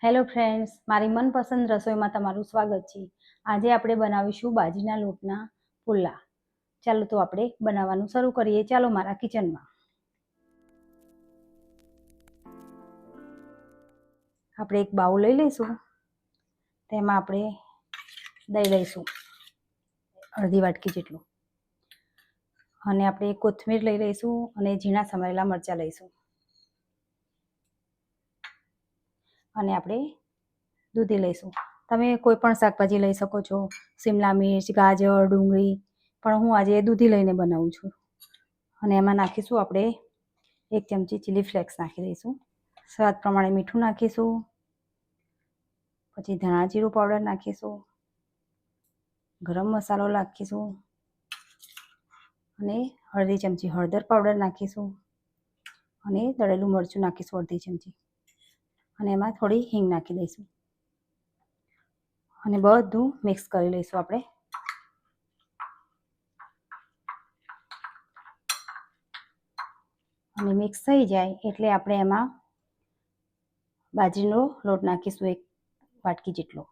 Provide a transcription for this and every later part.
Hello friends, મારી મનપસંદ રસોઈમાં તમારું સ્વાગત છે। આજે આપણે બનાવીશું બાજરીના લોટના પુલ્લા। ચાલો તો આપણે બનાવવાનું શરૂ કરીએ। ચાલો મારા કિચનમાં। આપણે એક બાઉલ લઈ લઈશું, તેમાં આપણે દહીં લઈશું અડધી વાટકી જેટલું, અને આપણે કોથમીર લઈ લઈશું અને ઝીણા સમારેલા મરચાં લઈશું, અને આપણે દૂધી લઈશું। તમે કોઈ પણ શાકભાજી લઈ શકો છો, શિમલા મિર્ચ, ગાજર, ડુંગળી, પણ હું આજે દૂધી લઈને બનાવું છું। અને એમાં નાખીશું આપણે 1 ચમચી ચીલી ફ્લેક્સ નાખી દઈશું, સ્વાદ પ્રમાણે મીઠું નાખીશું, પછી ધાણા જીરું પાવડર નાખીશું, ગરમ મસાલો નાખીશું, અને અડધી ચમચી હળદર પાવડર નાખીશું, અને દળેલું મરચું નાખીશું અડધી ચમચી, અને એમાં થોડી હિંગ નાખી દઈશું, અને બધું મિક્સ કરી લઈશું આપણે। અને મિક્સ થઈ જાય એટલે આપણે એમાં બાજરીનો લોટ નાખીશું 1 વાટકી જેટલો,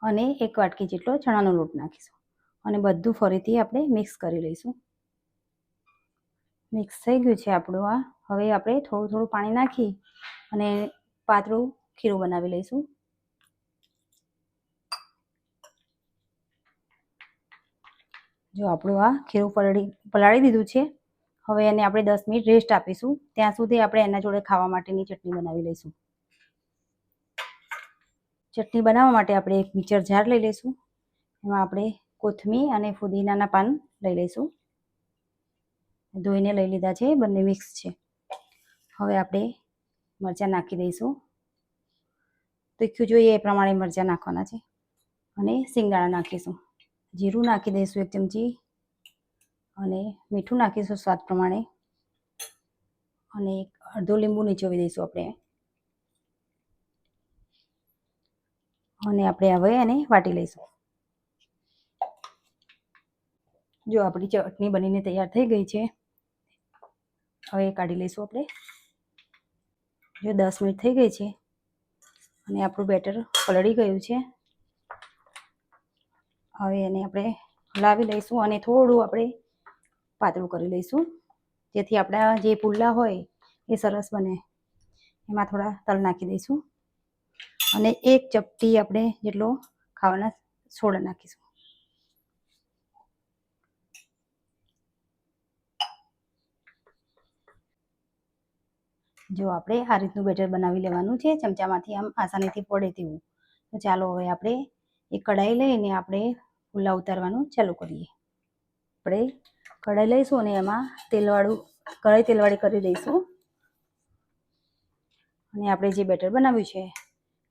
અને 1 વાટકી જેટલો ચણાનો લોટ નાખીશું, અને બધું ફરીથી આપણે મિક્સ કરી લઈશું। મિક્સ થઈ ગયું છે આપણું આ। હવે આપણે થોડું થોડું પાણી નાખી અને પાતળું ખીરું બનાવી લઈશું। જો આપણું આ ખીરું પલાળી દીધું છે। હવે એને આપણે 10 મિનિટ રેસ્ટ આપીશું, ત્યાં સુધી આપણે એના જોડે ખાવા માટેની ચટણી બનાવી લઈશું। ચટણી બનાવવા માટે આપણે એક મિક્સર જાર લઈ લઈશું, એમાં આપણે કોથમીર અને ફુદીનાના પાન લઈ લઈશું, ધોઈને લઈ લીધા છે, બંને મિક્સ છે। હવે આપણે મરચાં નાખી દઈશું, તીખું જોઈએ એ પ્રમાણે મરચાં નાખવાના છે, અને સિંગદાણા નાખીશું, જીરું નાખી દઈશું 1 ચમચી, અને મીઠું નાખીશું સ્વાદ પ્રમાણે, અને અડધો લીંબુ નીચોવી દઈશું આપણે, અને આપણે હવે એને વાટી લઈશું। જો આપણી ચટણી બનીને તૈયાર થઈ ગઈ છે, હવે કાઢી લઈશું આપણે। જો 10 મિનિટ થઈ ગઈ છે અને આપણું બેટર પલળી ગયું છે। હવે એને આપણે હલાવી લઈશું, અને થોડું આપણે પાતળું કરી લઈશું, જેથી આપણા જે પુલ્લા હોય એ સરસ બને। એમાં થોડા તલ નાખી દઈશું, અને 1 ચપટી આપણે જેટલો ખાવાના સોડા નાખીશું। જો આપણે આ રીતનું બેટર બનાવી લેવાનું છે, ચમચામાંથી આમ આસાનીથી પડે તેવું। તો ચાલો હવે આપણે એક કઢાઈ લઈને આપણે પુલ્લા ઉતારવાનું ચાલુ કરીએ। આપણે કઢાઈ લઈશું અને એમાં કઢાઈ તેલવાળી કરી દઈશું, અને આપણે જે બેટર બનાવ્યું છે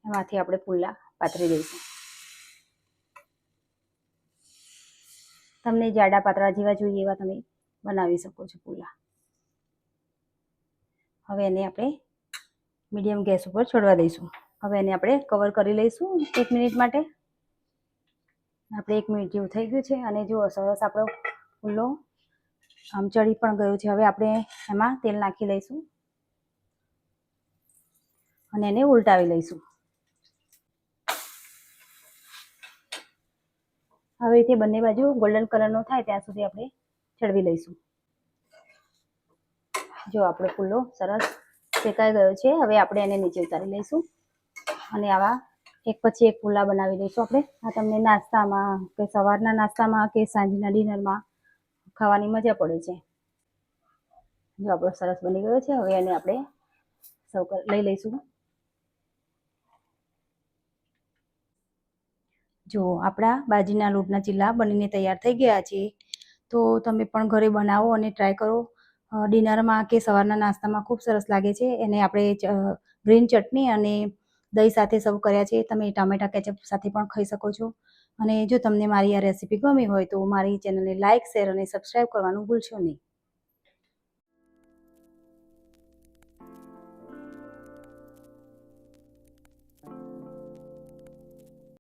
એમાંથી આપણે પુલ્લા પાથરી દઈશું। તમને જાડા પાતળા જેવા જોઈએ એવા તમે બનાવી શકો છો પુલ્લા। હવે એને આપણે મીડિયમ ગેસ ઉપર છોડવા દઈશું। હવે એને આપણે કવર કરી લઈશું 1 મિનિટ માટે। આપણે 1 મિનિટ જેવું થઈ ગયું છે, અને જો સરસ આપણો પુલ્લો આમ ચડી પણ ગયો છે। હવે આપણે એમાં તેલ નાખી લઈશું, અને એને ઉલટાવી લઈશું। આવી રીતે બંને બાજુ ગોલ્ડન કલરનો થાય ત્યાં સુધી આપણે ચડવી લઈશું। જો આપણો પુલ્લો સરસ શેકાઈ ગયો છે, હવે આપણે એને નીચે ઉતારી લઈશું, અને આવા એક પછી એક પુલ્લા બનાવી લઈશું આપણે। આ તમને નાસ્તામાં કે સવારના નાસ્તામાં કે સાંજના ડિનરમાં ખાવાની મજા પડે છે। જો આપણો સરસ બની ગયો છે, હવે એને આપણે સર્વ લઈ લઈશું। જો આપણા બાજરીના લોટના ચીલા બનીને તૈયાર થઈ ગયા છે, તો તમે પણ ઘરે બનાવો અને ટ્રાય કરો। ડિનરમાં કે સવારના નાસ્તામાં ખૂબ સરસ લાગે છે। એને આપણે ગ્રીન ચટણી અને દહીં સાથે સર્વ કર્યા છે। તમે ટામેટા કેચઅપ સાથે પણ ખાઈ શકો છો। અને જો તમને મારી આ રેસીપી ગમી હોય તો મારી ચેનલને લાઇક, શેર અને સબસ્ક્રાઈબ કરવાનું ભૂલશો નહીં।